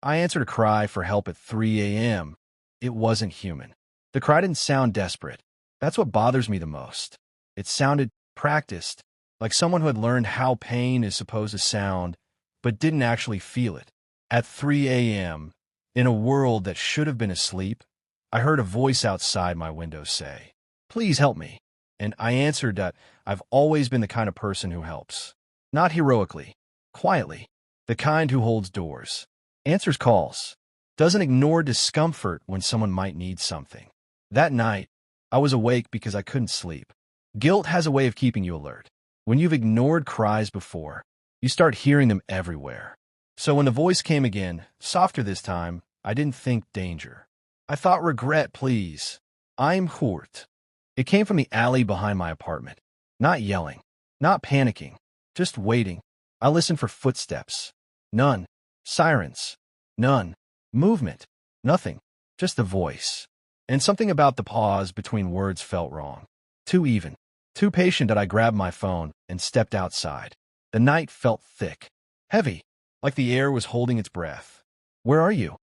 I answered a cry for help at 3 a.m. It wasn't human. The cry didn't sound desperate. That's what bothers me the most. It sounded practiced, like someone who had learned how pain is supposed to sound, but didn't actually feel it. At 3 a.m., in a world that should have been asleep, I heard a voice outside my window say, "Please help me." And I answered that I've always been the kind of person who helps. Not heroically, quietly, the kind who holds doors, answers calls, doesn't ignore discomfort when someone might need something. That night, I was awake because I couldn't sleep. Guilt has a way of keeping you alert. When you've ignored cries before, you start hearing them everywhere. So when the voice came again, softer this time, I didn't think danger. I thought regret, please. I'm hurt. It came from the alley behind my apartment. Not yelling, not panicking, just waiting. I listened for footsteps. None. Sirens. None. Movement. Nothing. Just the voice. And something about the pause between words felt wrong. Too even. Too patient that I grabbed my phone and stepped outside. The night felt thick. Heavy. Like the air was holding its breath. "Where are you?"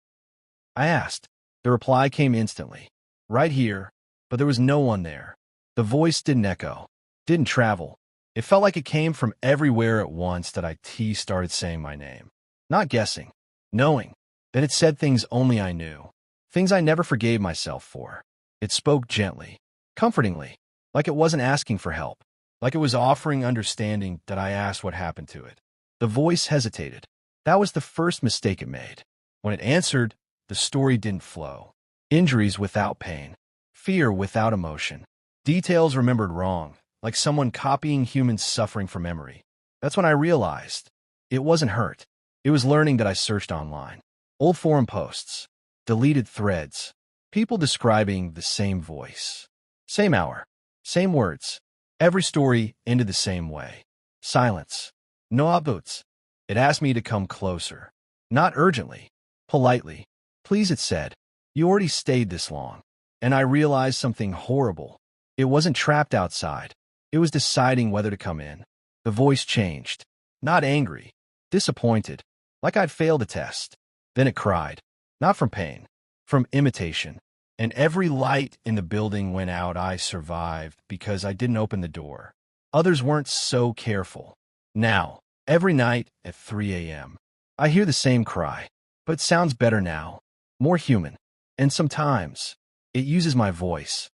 I asked. The reply came instantly. "Right here." But there was no one there. The voice didn't echo. Didn't travel. It felt like it came from everywhere at once that I started saying my name. Not guessing. Knowing. That it said things only I knew. Things I never forgave myself for. It spoke gently. Comfortingly. Like it wasn't asking for help. Like it was offering understanding that I asked what happened to it. The voice hesitated. That was the first mistake it made. When it answered, the story didn't flow. Injuries without pain. Fear without emotion. Details remembered wrong, like someone copying human suffering from memory. That's when I realized. It wasn't hurt. It was learning that I searched online. Old forum posts. Deleted threads. People describing the same voice. Same hour. Same words. Every story ended the same way. Silence. No upvotes. It asked me to come closer. Not urgently. Politely. "Please," it said. "You already stayed this long." And I realized something horrible. It wasn't trapped outside. It was deciding whether to come in. The voice changed. Not angry. Disappointed. Like I'd failed a test. Then it cried. Not from pain. From imitation. And every light in the building went out. I survived because I didn't open the door. Others weren't so careful. Now, every night at 3 a.m., I hear the same cry. But it sounds better now. More human. And sometimes, it uses my voice.